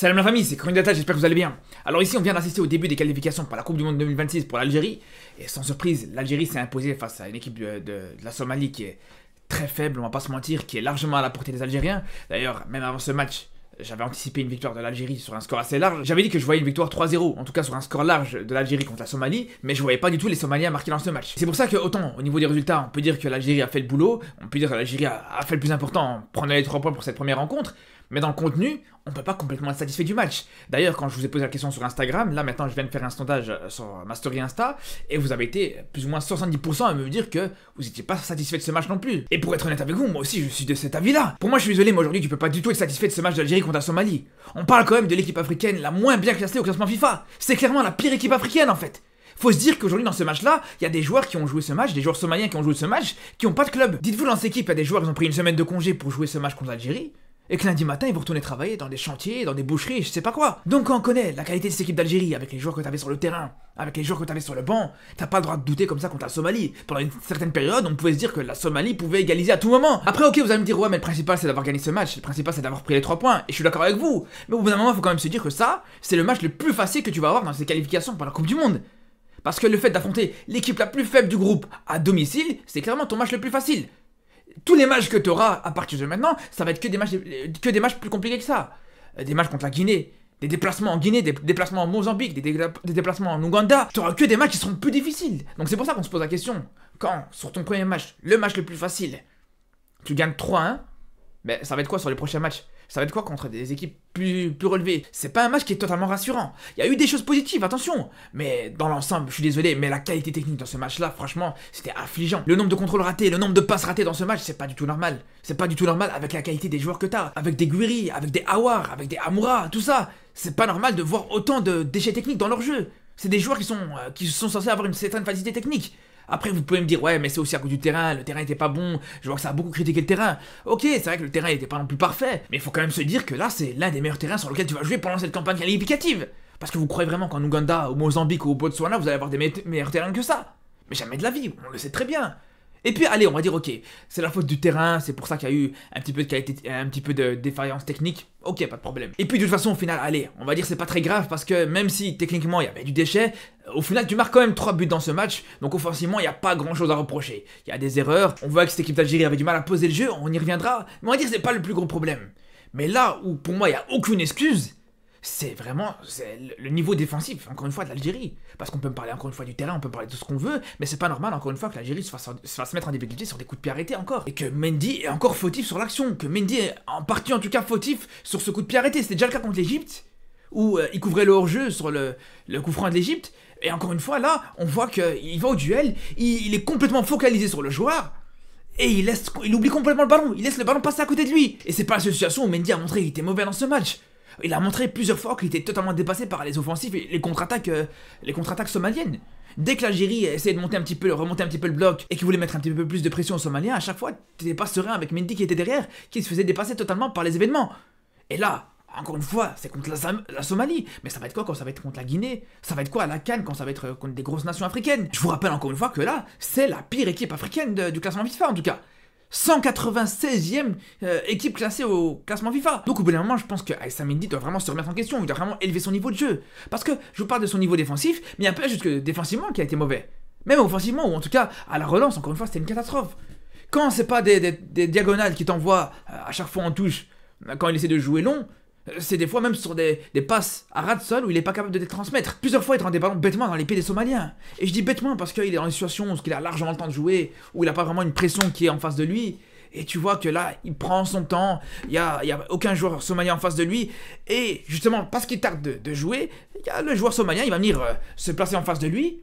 Salam la famille, c'est Corinne Data, j'espère que vous allez bien. Alors ici, on vient d'assister au début des qualifications pour la Coupe du Monde 2026 pour l'Algérie. Et sans surprise, l'Algérie s'est imposée face à une équipe de la Somalie qui est très faible, on va pas se mentir, qui est largement à la portée des Algériens. D'ailleurs, même avant ce match, j'avais anticipé une victoire de l'Algérie sur un score assez large. J'avais dit que je voyais une victoire 3-0, en tout cas sur un score large de l'Algérie contre la Somalie, mais je voyais pas du tout les Somaliens marquer dans ce match. C'est pour ça que autant au niveau des résultats, on peut dire que l'Algérie a fait le boulot, on peut dire que l'Algérie a fait le plus important en prenant les 3 points pour cette première rencontre, mais dans le contenu, on peut pas complètement être satisfait du match. D'ailleurs, quand je vous ai posé la question sur Instagram, là maintenant je viens de faire un sondage sur ma story Insta, et vous avez été plus ou moins 70% à me dire que vous n'étiez pas satisfait de ce match non plus. Et pour être honnête avec vous, moi aussi je suis de cet avis-là. Pour moi, je suis désolé, mais aujourd'hui tu peux pas du tout être satisfait de ce match d'Algérie contre la Somalie. On parle quand même de l'équipe africaine la moins bien classée au classement FIFA. C'est clairement la pire équipe africaine en fait. Faut se dire qu'aujourd'hui dans ce match-là, il y a des joueurs qui ont joué ce match, des joueurs somaliens qui ont joué ce match, qui ont pas de club. Dites-vous dans cette équipe, il y a des joueurs qui ont pris une semaine de congé pour jouer ce match contre l'Algérie, et que lundi matin ils vont retourner travailler dans des chantiers, dans des boucheries, je sais pas quoi. Donc quand on connaît la qualité de cette équipe d'Algérie, avec les joueurs que t'avais sur le terrain, avec les joueurs que t'avais sur le banc, t'as pas le droit de douter comme ça contre la Somalie. Pendant une certaine période, on pouvait se dire que la Somalie pouvait égaliser à tout moment. Après ok, vous allez me dire ouais mais le principal c'est d'avoir gagné ce match, le principal c'est d'avoir pris les 3 points, et je suis d'accord avec vous. Mais au bout d'un moment, faut quand même se dire que ça, c'est le match le plus facile que tu vas avoir dans ces qualifications pour la Coupe du Monde. Parce que le fait d'affronter l'équipe la plus faible du groupe à domicile, c'est clairement ton match le plus facile. Tous les matchs que tu auras à partir de maintenant, ça va être que des matchs plus compliqués que ça. Des matchs contre la Guinée, des déplacements en Guinée, des déplacements en Mozambique, des déplacements en Ouganda. Tu auras que des matchs qui seront plus difficiles. Donc c'est pour ça qu'on se pose la question. Quand, sur ton premier match, le match le plus facile, tu gagnes 3-1, ben ça va être quoi sur les prochains matchs? Ça va être quoi contre des équipes plus relevées? C'est pas un match qui est totalement rassurant. Il y a eu des choses positives, attention. Mais dans l'ensemble, je suis désolé, mais la qualité technique dans ce match-là, franchement, c'était affligeant. Le nombre de contrôles ratés, le nombre de passes ratées dans ce match, c'est pas du tout normal. C'est pas du tout normal avec la qualité des joueurs que t'as. Avec des Guiri, avec des Awar, avec des Amoura, tout ça. C'est pas normal de voir autant de déchets techniques dans leur jeu. C'est des joueurs qui sont censés avoir une certaine facilité technique. Après, vous pouvez me dire, ouais, mais c'est aussi à cause du terrain, le terrain était pas bon, je vois que ça a beaucoup critiqué le terrain. Ok, c'est vrai que le terrain était pas non plus parfait, mais il faut quand même se dire que là, c'est l'un des meilleurs terrains sur lequel tu vas jouer pendant cette campagne qualificative. Parce que vous croyez vraiment qu'en Ouganda, au Mozambique ou au Botswana, vous allez avoir des meilleurs terrains que ça? Mais jamais de la vie, on le sait très bien. Et puis, allez, on va dire, ok, c'est la faute du terrain, c'est pour ça qu'il y a eu un petit peu de qualité, un petit peu de défaillance technique. Ok, pas de problème. Et puis, de toute façon, au final, allez, on va dire c'est pas très grave parce que même si techniquement il y avait du déchet, au final, tu marques quand même 3 buts dans ce match. Donc, offensivement, il n'y a pas grand chose à reprocher. Il y a des erreurs. On voit que cette équipe d'Algérie avait du mal à poser le jeu, on y reviendra. Mais on va dire que c'est pas le plus gros problème. Mais là où, pour moi, il n'y a aucune excuse, c'est vraiment le niveau défensif, encore une fois, de l'Algérie. Parce qu'on peut me parler encore une fois du terrain, on peut parler de tout ce qu'on veut, mais c'est pas normal, encore une fois, que l'Algérie se fasse mettre en difficulté sur des coups de pied arrêtés encore. Et que Mendy est encore fautif sur l'action, que Mendy est en partie en tout cas fautif sur ce coup de pied arrêté. C'était déjà le cas contre l'Égypte, où il couvrait le hors-jeu sur le coup franc de l'Égypte. Et encore une fois, là, on voit qu'il va au duel, il est complètement focalisé sur le joueur, et il oublie complètement le ballon, il laisse le ballon passer à côté de lui. Et c'est pas la seule situation où Mendy a montré qu'il était mauvais dans ce match. Il a montré plusieurs fois qu'il était totalement dépassé par les offensifs et les contre-attaques somaliennes. Dès que l'Algérie essayait de remonter un petit peu le bloc et qu'il voulait mettre un petit peu plus de pression aux Somaliens, à chaque fois, t'étais pas serein avec Mendy qui était derrière, qui se faisait dépasser totalement par les événements. Et là, encore une fois, c'est contre la Somalie. Mais ça va être quoi quand ça va être contre la Guinée? Ça va être quoi à la CAN quand ça va être contre des grosses nations africaines? Je vous rappelle encore une fois que là, c'est la pire équipe africaine du classement FIFA en tout cas. 196e équipe classée au classement FIFA. Donc au bout d'un moment, je pense que Aïssa Mendy doit vraiment se remettre en question, il doit vraiment élever son niveau de jeu. Parce que je vous parle de son niveau défensif, mais il n'y a pas juste que défensivement qui a été mauvais. Même offensivement, ou en tout cas à la relance, encore une fois, c'était une catastrophe. Quand c'est pas des diagonales qui t'envoient à chaque fois en touche, quand il essaie de jouer long, c'est des fois même sur des passes à ras de sol où il est pas capable de les transmettre. Plusieurs fois il rend des ballons bêtement dans les pieds des Somaliens. Et je dis bêtement parce qu'il est dans une situation où il a largement le temps de jouer, où il a pas vraiment une pression qui est en face de lui. Et tu vois que là, il prend son temps, il y a aucun joueur somalien en face de lui. Et justement, parce qu'il tarde de jouer, il y a le joueur somalien, il va venir se placer en face de lui.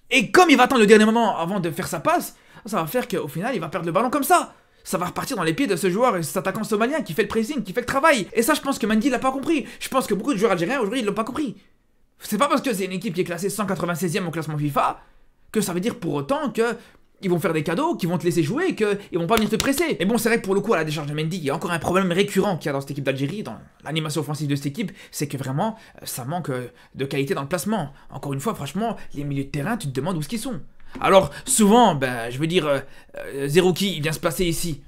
Et comme il va attendre le dernier moment avant de faire sa passe, ça va faire qu'au final, il va perdre le ballon comme ça. Ça va repartir dans les pieds de ce joueur, cet attaquant somalien qui fait le pressing, qui fait le travail. Et ça, je pense que Mendy l'a pas compris. Je pense que beaucoup de joueurs algériens aujourd'hui, ils l'ont pas compris. C'est pas parce que c'est une équipe qui est classée 196e au classement FIFA que ça veut dire pour autant que ils vont faire des cadeaux, qu'ils vont te laisser jouer et qu'ils vont pas venir te presser. Et bon, c'est vrai que pour le coup, à la décharge de Mendy, il y a encore un problème récurrent qu'il y a dans cette équipe d'Algérie, dans l'animation offensive de cette équipe, c'est que vraiment, ça manque de qualité dans le placement. Encore une fois, franchement, les milieux de terrain, tu te demandes où est-ce qu'ils sont. Alors, souvent, je veux dire, Zerouki, il vient se placer ici,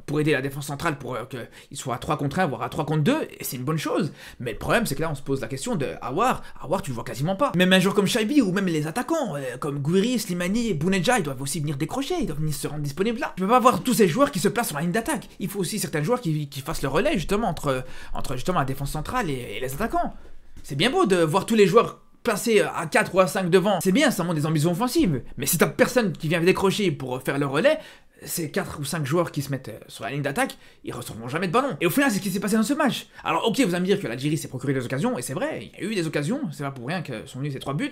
pour aider la défense centrale pour qu'il soit à 3 contre 1, voire à 3 contre 2, et c'est une bonne chose. Mais le problème, c'est que là, on se pose la question de Aouar, tu le vois quasiment pas. Même un joueur comme Shaibi, ou même les attaquants, comme Gouiri, Slimani, Bounedjah, ils doivent aussi venir décrocher, ils doivent venir se rendre disponibles là. Tu peux pas avoir tous ces joueurs qui se placent sur la ligne d'attaque. Il faut aussi certains joueurs qui fassent le relais, justement, entre justement la défense centrale et les attaquants. C'est bien beau de voir tous les joueurs placés à 4 ou à 5 devant, c'est bien, ça montre des ambitions offensives. Mais si t'as personne qui vient décrocher pour faire le relais, ces 4 ou 5 joueurs qui se mettent sur la ligne d'attaque, ils ne recevront jamais de ballon. Et au final, c'est ce qui s'est passé dans ce match. Alors ok, vous allez me dire que l'Algérie s'est procuré des occasions, et c'est vrai, il y a eu des occasions, c'est pas pour rien que sont venus ces 3 buts,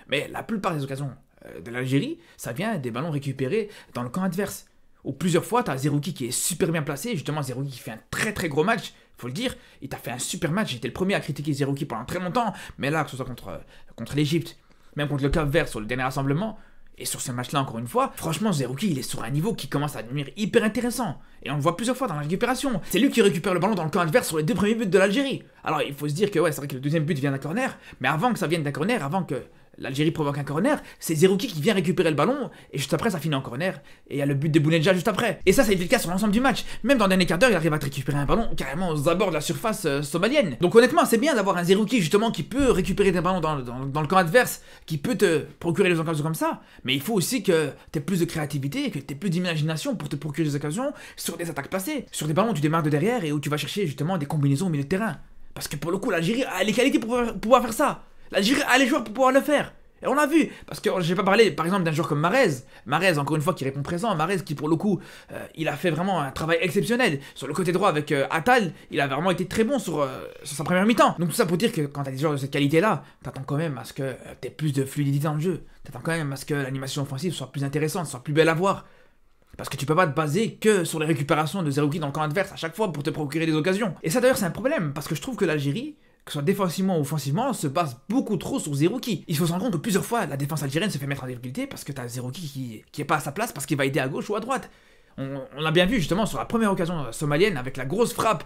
mais la plupart des occasions de l'Algérie, ça vient des ballons récupérés dans le camp adverse. Ou plusieurs fois, t'as Zerouki qui est super bien placé, justement Zerouki qui fait un très très gros match, faut le dire, il t'a fait un super match, j'étais le premier à critiquer Zerouki pendant très longtemps, mais là, que ce soit contre l'Égypte, même contre le Cap-Vert sur le dernier rassemblement, et sur ce match-là encore une fois, franchement Zerouki il est sur un niveau qui commence à devenir hyper intéressant, et on le voit plusieurs fois dans la récupération, c'est lui qui récupère le ballon dans le camp adverse sur les 2 premiers buts de l'Algérie. Alors il faut se dire que ouais, c'est vrai que le deuxième but vient d'un corner, mais avant que ça vienne d'un corner, avant que l'Algérie provoque un corner, c'est Zerouki qui vient récupérer le ballon, et juste après ça finit en corner, et il y a le but de Bounedjah juste après. Et ça a été le cas sur l'ensemble du match, même dans le dernier quart d'heure, il arrive à récupérer un ballon carrément aux abords de la surface somalienne. Donc honnêtement, c'est bien d'avoir un Zerouki justement qui peut récupérer des ballons dans le camp adverse, qui peut te procurer des occasions comme ça, mais il faut aussi que tu aies plus de créativité, que tu aies plus d'imagination pour te procurer des occasions sur des attaques placées, sur des ballons où tu démarres de derrière et où tu vas chercher justement des combinaisons au milieu de terrain. Parce que pour le coup, l'Algérie a les qualités pour pouvoir faire ça. L'Algérie a les joueurs pour pouvoir le faire. Et on l'a vu, parce que j'ai pas parlé par exemple d'un joueur comme Mahrez. Mahrez, encore une fois, qui répond présent. Mahrez qui pour le coup, il a fait vraiment un travail exceptionnel. Sur le côté droit avec Attal, il a vraiment été très bon sur sa première mi-temps. Donc tout ça pour dire que quand t'as des joueurs de cette qualité-là, t'attends quand même à ce que t'aies plus de fluidité dans le jeu. T'attends quand même à ce que l'animation offensive soit plus intéressante, soit plus belle à voir. Parce que tu peux pas te baser que sur les récupérations de Zerouki dans le camp adverse à chaque fois pour te procurer des occasions. Et ça d'ailleurs c'est un problème, parce que je trouve que l'Algérie, que ce soit défensivement ou offensivement, se base beaucoup trop sur Zerouki. Il faut se rendre compte que plusieurs fois, la défense algérienne se fait mettre en difficulté parce que t'as Zerouki qui est pas à sa place parce qu'il va aider à gauche ou à droite. On l'a bien vu justement sur la première occasion somalienne avec la grosse frappe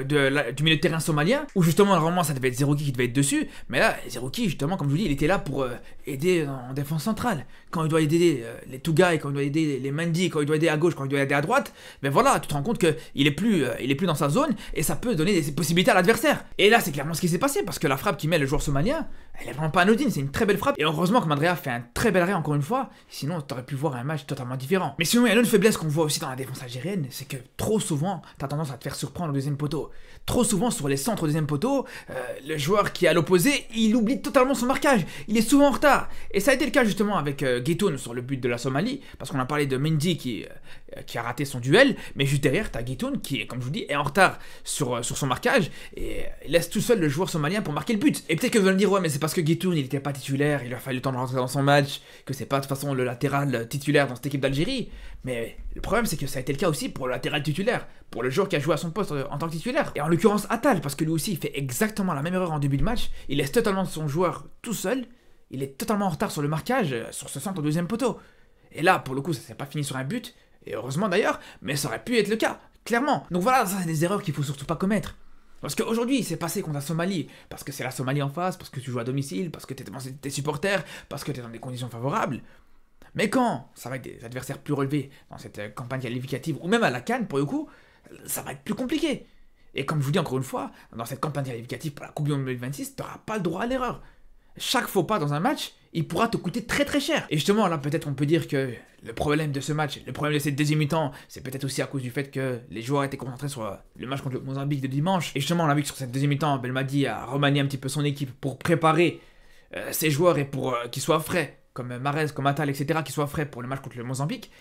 du milieu de terrain somalien où justement normalement ça devait être Zerouki qui devait être dessus, mais là Zerouki justement comme je vous dis il était là pour aider en défense centrale quand il doit aider les Tougaï, quand il doit aider les Mendy, quand il doit aider à gauche, quand il doit aider à droite, ben voilà tu te rends compte que il est plus dans sa zone et ça peut donner des possibilités à l'adversaire. Et là c'est clairement ce qui s'est passé parce que la frappe qui met le joueur somalien elle est vraiment pas anodine, c'est une très belle frappe et heureusement que Mandrea fait un très bel arrêt encore une fois, sinon t'aurais pu voir un match totalement différent. Mais sinon il y a une autre faiblesse qu'on voit aussi dans la défense algérienne, c'est que trop souvent, t'as tendance à te faire surprendre au deuxième poteau. Trop souvent sur les centres au deuxième poteau, le joueur qui est à l'opposé, il oublie totalement son marquage. Il est souvent en retard. Et ça a été le cas justement avec Guitoun sur le but de la Somalie, parce qu'on a parlé de Mendy qui a raté son duel, mais juste derrière, t'as Guitoun qui, comme je vous dis, est en retard sur son marquage et laisse tout seul le joueur somalien pour marquer le but. Et peut-être que vous allez me dire, ouais, mais c'est parce que Guitoun, il n'était pas titulaire, il lui a fallu le temps de rentrer dans son match, que c'est pas de toute façon le latéral titulaire dans cette équipe d'Algérie. Mais le problème, c'est que ça a été le cas aussi pour le latéral titulaire, pour le joueur qui a joué à son poste en tant que titulaire. Et en l'occurrence, Attal, parce que lui aussi, il fait exactement la même erreur en début de match, il laisse totalement son joueur tout seul, il est totalement en retard sur le marquage, sur ce centre au deuxième poteau. Et là, pour le coup, ça s'est pas fini sur un but, et heureusement d'ailleurs, mais ça aurait pu être le cas, clairement. Donc voilà, ça c'est des erreurs qu'il faut surtout pas commettre. Parce qu'aujourd'hui, il s'est passé contre la Somalie, parce que c'est la Somalie en face, parce que tu joues à domicile, parce que t'es devant tes supporters, parce que t'es dans des conditions favorables. Mais quand ça va être des adversaires plus relevés dans cette campagne qualificative, ou même à la CAN pour le coup, ça va être plus compliqué. Et comme je vous dis encore une fois, dans cette campagne qualificative pour la Coupe du Monde 2026, t'auras pas le droit à l'erreur. Chaque faux pas dans un match, il pourra te coûter très très cher. Et justement, là peut-être on peut dire que le problème de ce match, le problème de cette deuxième mi-temps, c'est peut-être aussi à cause du fait que les joueurs étaient concentrés sur le match contre le Mozambique de dimanche. Et justement, on a vu que sur cette deuxième mi-temps, Belmadi a remanié un petit peu son équipe pour préparer ses joueurs et pour qu'ils soient frais, comme Mahrez, comme Attal, etc., qu'ils soient frais pour le match contre le Mozambique.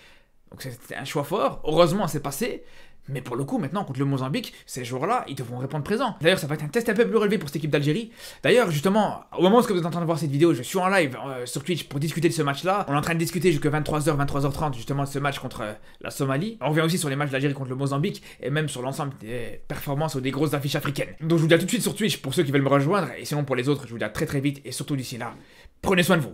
Donc c'était un choix fort. Heureusement, c'est passé. Mais pour le coup, maintenant, contre le Mozambique, ces joueurs-là, ils devront répondre présent. D'ailleurs, ça va être un test un peu plus relevé pour cette équipe d'Algérie. D'ailleurs, justement, au moment où vous êtes en train de voir cette vidéo, je suis en live sur Twitch pour discuter de ce match-là. On est en train de discuter jusqu'à 23h, 23h30, justement, de ce match contre la Somalie. On revient aussi sur les matchs d'Algérie contre le Mozambique, et même sur l'ensemble des performances ou des grosses affiches africaines. Donc je vous dis à tout de suite sur Twitch pour ceux qui veulent me rejoindre, et sinon pour les autres, je vous dis à très très vite, et surtout d'ici là, prenez soin de vous.